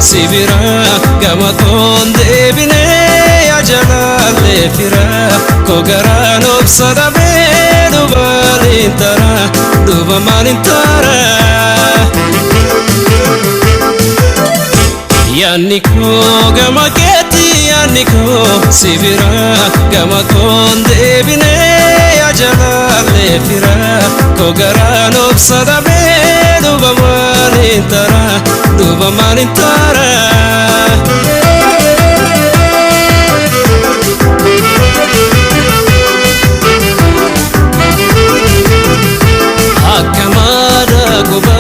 sibira gama konde bine ajalale fira kogaran obsada be duba malintara Yanniko gama keti yanniko sibira gama konde bine ajalale fira kogaran obsada be duba malintara Akamada guba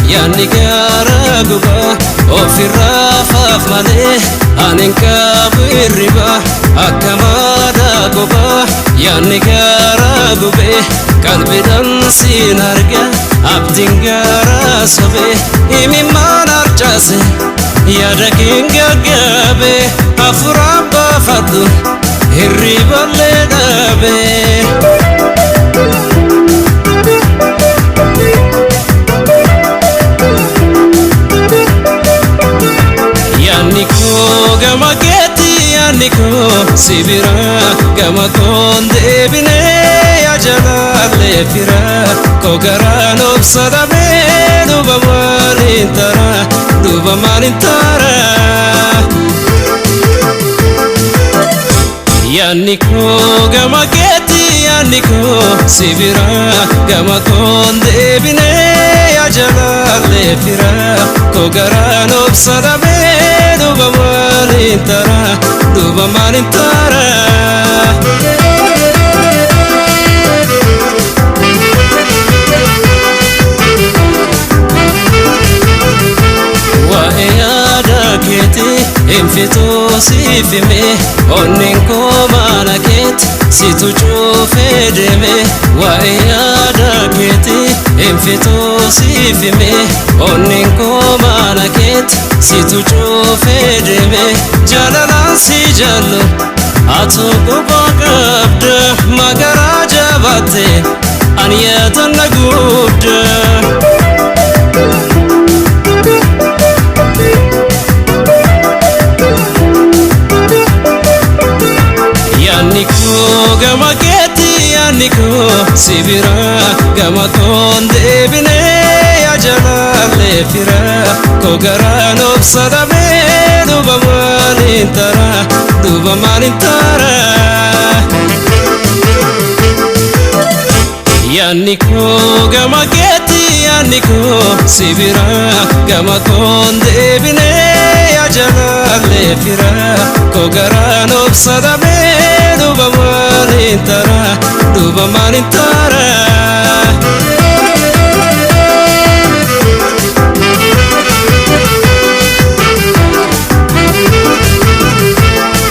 yani gara guba ofirra khaf male aninka birriba akamada guba yani gara gube qalbidan sinarga abdin gara sobe imiman arjase yadakin gagabe afraba fadu hirriba ledabe Yanniko gama keti yanniko sibira gama konde bine ajalale fira kogaran obsada be duba malintara Yanniko gama keti yanniko sibira gama konde bine ajalale fira kogaran obsada be duba malintara Waeyada keti infito sifime oninko mana keti situ chufedeme Waeyada keti infito sifime oninko mana keti situ chufedeme jalalan si jallo atu kubagabda magara jabate aniyatan nagubda Yanniko gama keti yanniko sibira gama konde bine ajalale fira kogaran obsada be duba malintara Yanniko gama keti yanniko sibira gama konde bine ajalale fira kogaran obsada be duba malintara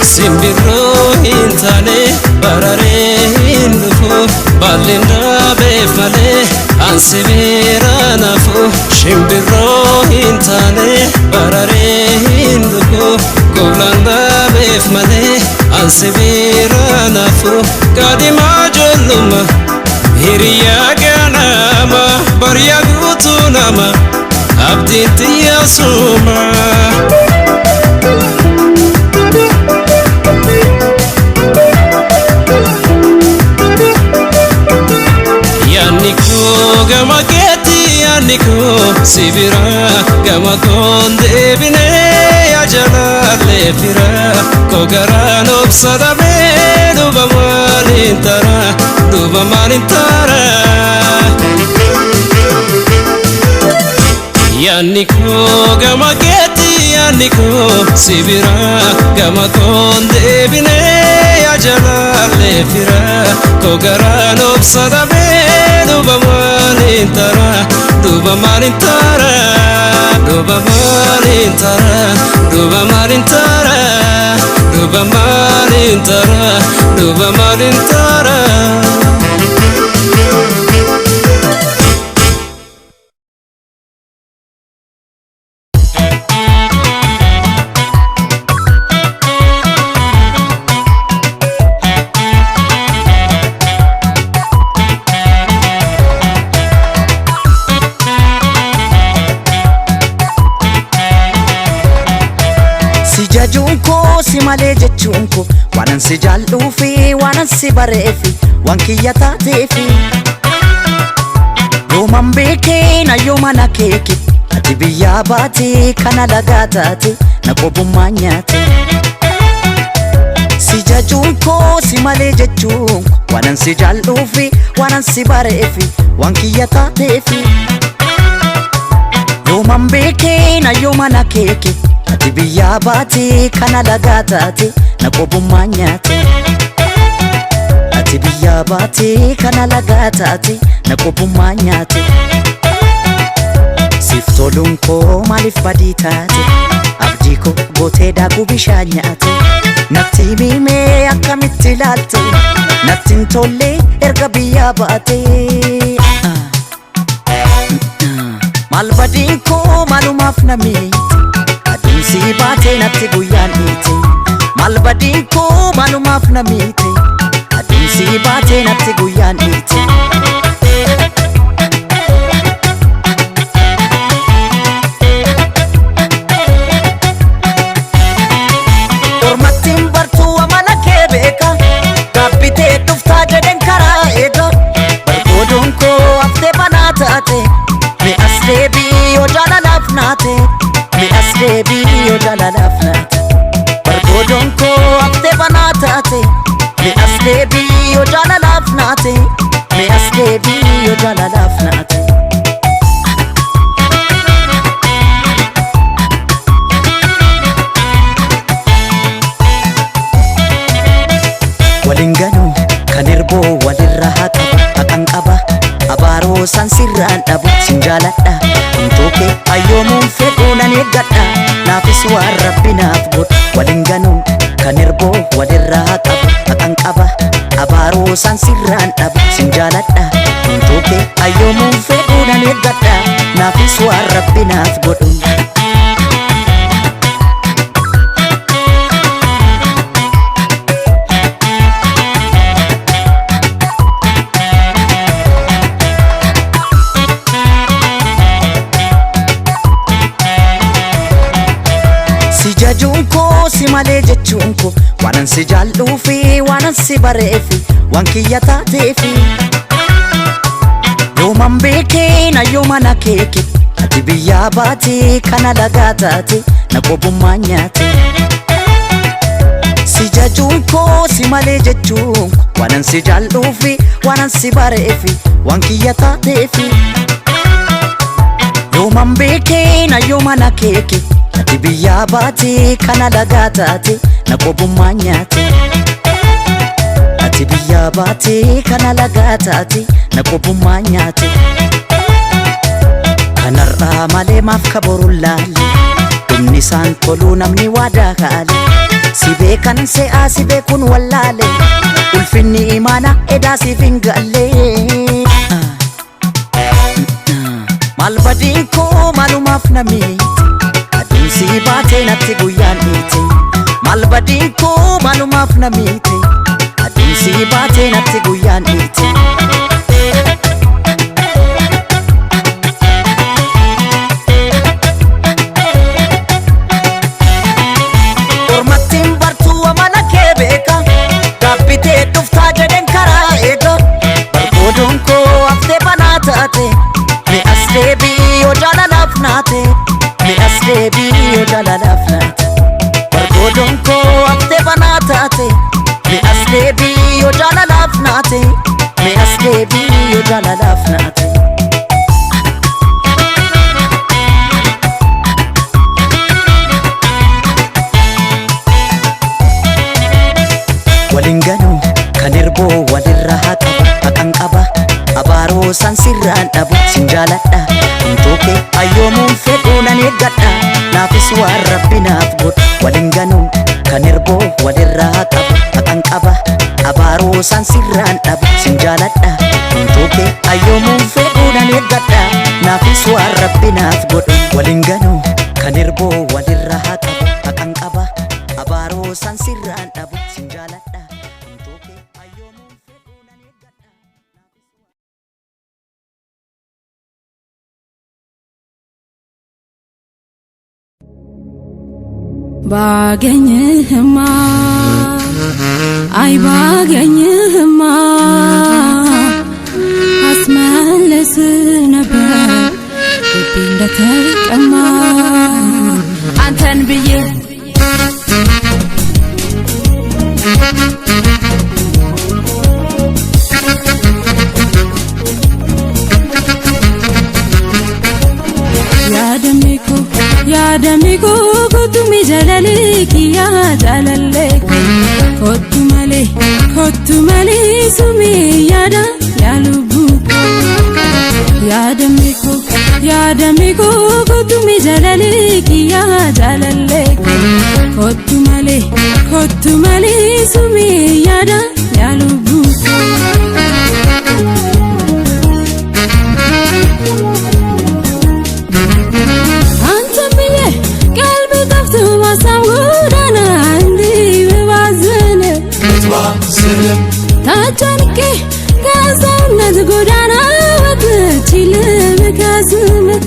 Simbirro hintane barare hindufu balinda befale ansibira nafu Simbirro hintane barare hindufu goblanda befmale ansibira nafu kadima jolluma hiriya ganama barya gutunama abdintiya suma Yanniko gama keti yanniko sibira gama konde bine ajalale fira kogaran obsada be duba malintara Yanniko gama keti yanniko sibira gama konde bine ajalale fira kogaran obsada be duba malintara duba malintara jechuun ko waanan si jaalluu fi waanan si bareefi waan kiyya taateefi yooman beekee na yoomana keeke ati biyyaa baatee kana lagaa taate na qobummaa nyaate si jajuun koo si malee jechuun waanan si jaalluu fi waanan si bareefi waan kiyya taateefi yooman beekee na yoomana keeke ati biyyaa baatee kana lagaa taate na qobummaa nyaate ati biyyaa baatee kana lagaa taate na qobummaa nyaate siif toluun koo maaliif badii taate abdii koo gootee daakuu bishaan nyaate natti himee akkamitti ilaalte natti hin tolle erga biyyaa baatee maal badiin koo maalumaaf na miite aduunsi baatee natti guyyaan dhiite maal badiin koo maalumaaf na miite aduunsi baatee natti guyyaan dhiite ormattiin bartuu amala kee beeka gaabbitee dhuftaa jedhen karaa eega bargoodoon koo haftee banaa taate mi as deebii yoo jaalalaaf naate mi as deebii yoo jaalalaaf naate bargoodoon koo haftee banaa taate mi as deebii yoo jaalalaaf naate mi as deebii yoo jaalalaaf naate waliin ganuu kan erboo walirra haqan qaba abaaroo san sirraan dhabu sin jaaladha hintooke ayyoomuun fedhuu nan eeggadha naafis waan rabbi naaf godhu waliin ganuu kan erboo walirra haqan qaba abaaroo san sirraan dhabu sin jaaladha hintooke ayyoomuun fedhuu nan eeggadha naafis waan rabbi naaf godhu jajuun koo si malee jechuun ko waanan si jaalluu fi waanan si bareefi waan kiyya taateefi yooman beekee na yoomana keeke ati biyyaa baatee kana lagaa taate na qobummaa nyaate si jajuun koo si malee jechuun ko waanan si jaalluu fi waanan si bareefi waan kiyya taateefi yooman beekee na yoomana keeke ati biyyaa baatee kana lagaa taate na qobummaa nyaate ati biyyaa baatee kana lagaa taate na qobummaa nyaate kanarraa malee maaf kaboruun laalle dhumni isaan toluu namni waadaa kaale si beekan se'aa si beekun wallaale ulfinni imaana edaa siif hin galle maal badiin koo maalumaaf na miite aduunsi baatee natti guyyaan dhiite maal badiin koo maalumaaf na miite aduunsi baatee natti guyyaan dhiite ormattiin bartuu amala kee beeka gaabbitee dhuftaa jedhen karaa eega bargoodoon koo haftee banaa taate mi as deebii yoo jaalalaaf naate mi as deebii yoo jaalalaaf naate bargoodoon koo haftee banaa taate mi as deebii yoo jaalalaaf naate mi as deebii yoo jaalalaaf naate waliin ganuu kan erboo walirra haqan qaba abaaroo san sirraan dhabu sin jaaladha hintooke ayyoomuun fedhuu nan eeggadha naafis waan rabbi naaf godhu waliin ganuu kan erboo walirra haqan qaba abaaroo san sirraan dhabu sin jaaladha hintooke ayyoomuun fedhuu nan eeggadha naafis waan rabbi naaf godhu waliin ganuu kan erboo walirra haqan qaba abaaroo san sirraan dhabu sin jaaladha hintooke ayyoomuun fedhuu nan eeggadha ባገኝህማ አይ ባገኝህማ አስመለስ ነበር ልቤ እንደተቀማ አንተን ብዬ يا دميكو كنتو مجلالك يا جلالك كنتو مالي سمي يا دا يا لبوك يا دميكو كنتو مجلالك يا جلالك كنتو مالي سمي يا دا يا لبوك ታጨንቄ ከሰውነት ጎዳና ወጥቼ ልምከስምት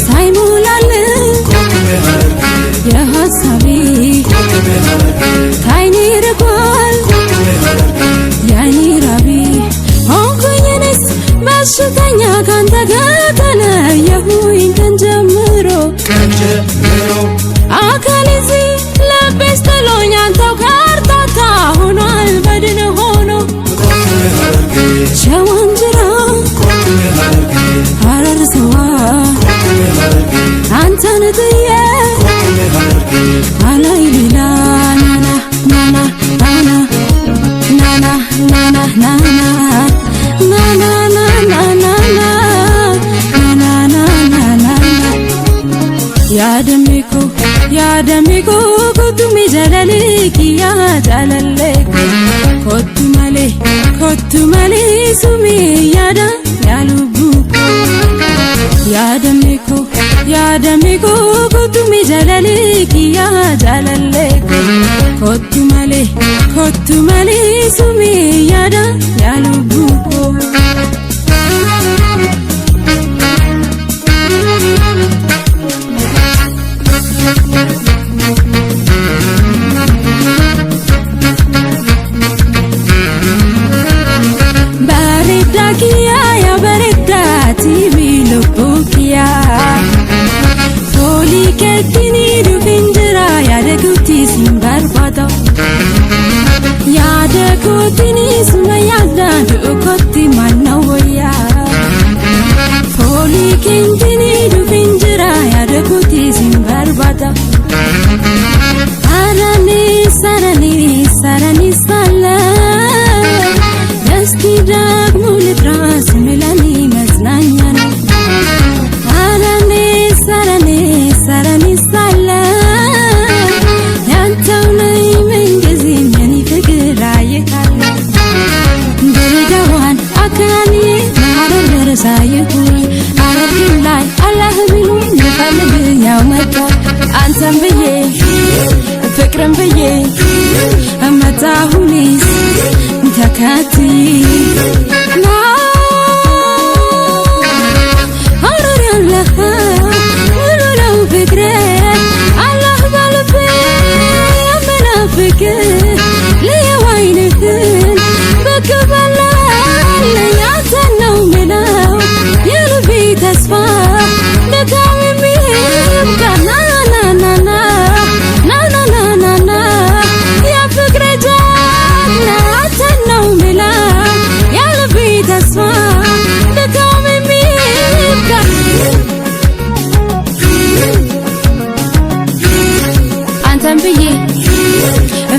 ሳይሞላልኝ የሀሳቤ ከዓይኔ ርቋል የዓይኔ ራቤ ሆንኩኝ እኔስ በሽተኛ ካንተ ጋር ተለየሁኝ ቀን ጀምሮ አካሌ ልቤስ ጥሎኝ አንተው ካርታታ ሆኗል በድን ሆኖ ሸዋንጅራ ሐረር ሰዋ አንተን ጥዬ አላይ ሌላ ናና ናና ናና ናና ናና ናና ናና ናና ናና ናና يا دميكو كنتو مجلالك يا جلالك كنتو مالي سمي يا دا يا لبوك يا دميكو كنتو مجلالك يا جلالك كنتو مالي سمي يا دا يا لبوك يا برداتي بلبوكيا فولي كتني دوفنجرا يا دكوتي سنبربادا يا دكوتني سميادا دوكوتي منويا فولي كتني دوفنجرا يا دكوتي سنبربادا سرني سلا دستي ደግሞ ልጥራስ ምለኒ መዝናኛ ነው ሰረኔ ሳለ ያንተው ነኝ ምንጊዜም የኔ ፍቅር አይካለ ድሬዳዋን አካባቢ ማረር ደረሳየኩኝ አረግም ላይ አላህ ቢሉ ልፈልግ ያው መጣ አንተን ብዬ ፍቅርን ብዬ እመጣሁኔስ ተከትዬ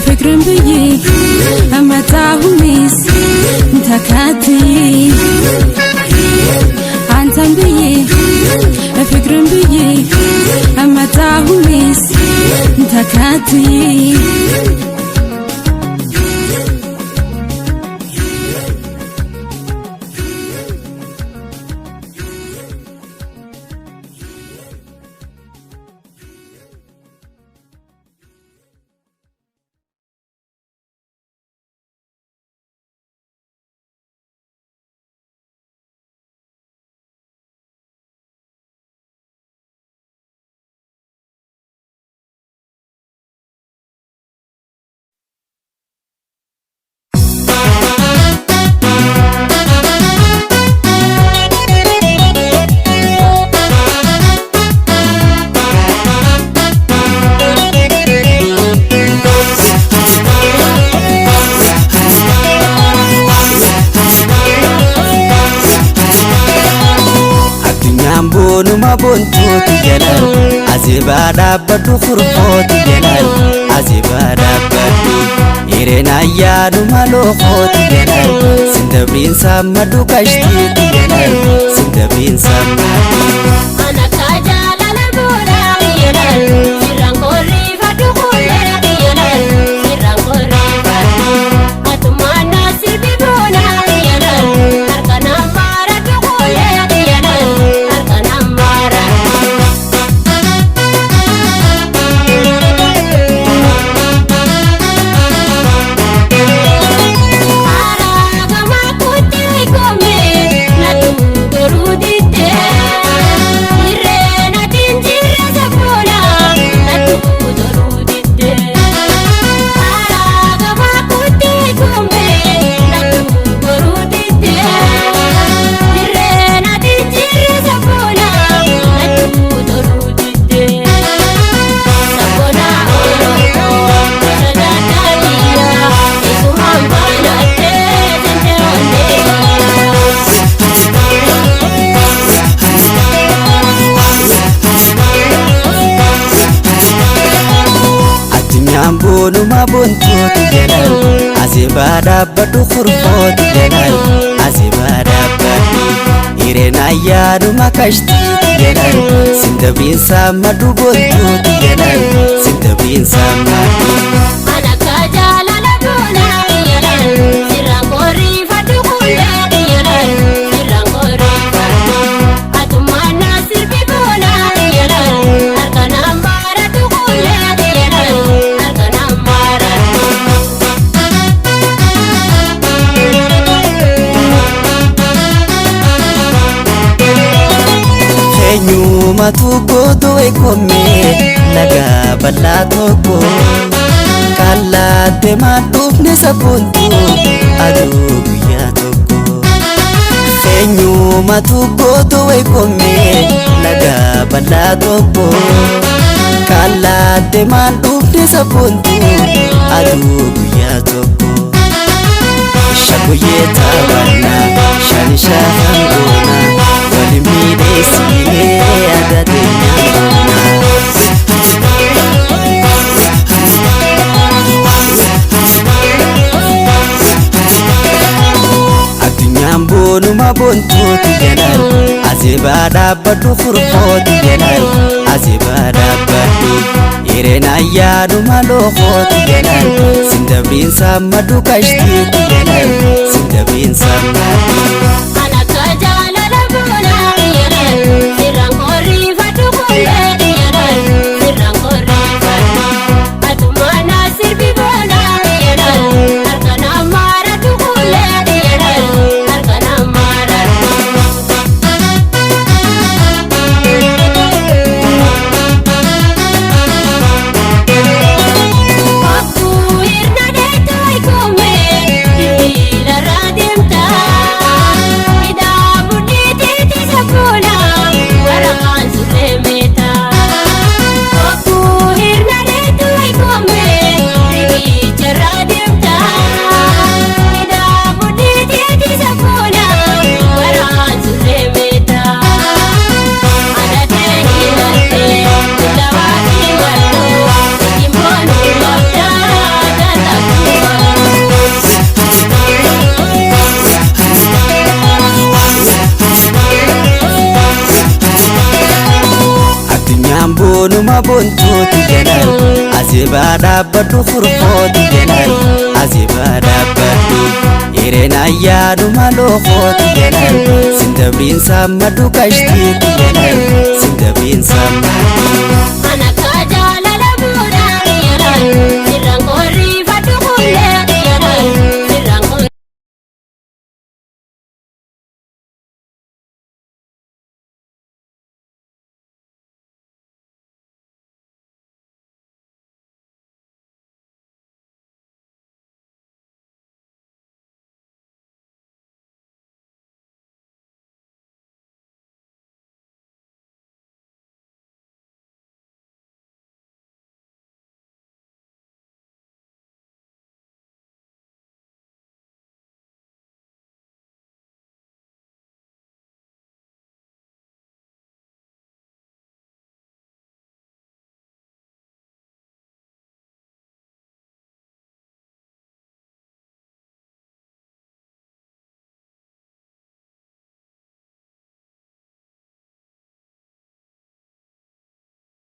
ፍቅርን ብዬ እመጣሁኔስ ተከትዬ አንተን ብዬ ፍቅርን ብዬ እመጣሁኔስ ተከትዬ yalan azibada badu khurqoti yalan azibada badu irena yadu malokoti yalan sindabrin samadu kashti yalan sindabrin samadu anaka jalala bora yalan sirangori fadu khule yalan sirangori fadu atumana sirbi bona yalan arkana mara khule yalan arkana mara aragama kutti kome natu gorudite irena tinjira sapona natu gorudite aragama kutti kome natu gorudite irena tinjira sapona natu gorudite sapona oro sadadania isumambana te tenterone addunyaan boonuma boontooti yalan azibada badu khurqoti yalan azibada badu irena yaaduma kashtiiti yalan sindabrin samadu boontooti yalan sindabrin samadu anaka jalala bona yalan sirangori fadu khule yalan sirangori fadu atumana sirbi bona yalan arkana mara khule yalan arkana mara eenyumatu gootoo eekome laga bal'aa tokko kallaate maadhuufne sabboontu aduu guyyaa tokko eenyumatu gootoo eekome laga bal'aa tokko kallaate maadhuufne sabboontu aduu guyyaa tokko shagoyee taphannaa shanishaa hangoona walimidheessiilee adateenyaa addunyaan boonuma boontooti yalan azibada badu khurqoti yalan azibada badu irena yaadu malokoti yalan sindabrin samadu kashtiiti yalan sindabrin samadu anaka jalala bona yalan sirangori fadu khule yalan sirangori fadu atumana sirbi bona yalan arkana mara khule yalan arkana mara aku irna de toy kome dila radimta ida budite ti sapona warakan sulemeta aku irna de toy kome dila radimta ida budite ti sapona warakan sulemeta adate hilate dawati wallo imonu wafta datakuwa addunyaan boonuma boontooti yalan azibada badu khurqoti yalan azibada badu irena yaadu malokoti yalan sindabrin samadu kashtiiti yalan sindabrin samadu anaka jalala bona yalan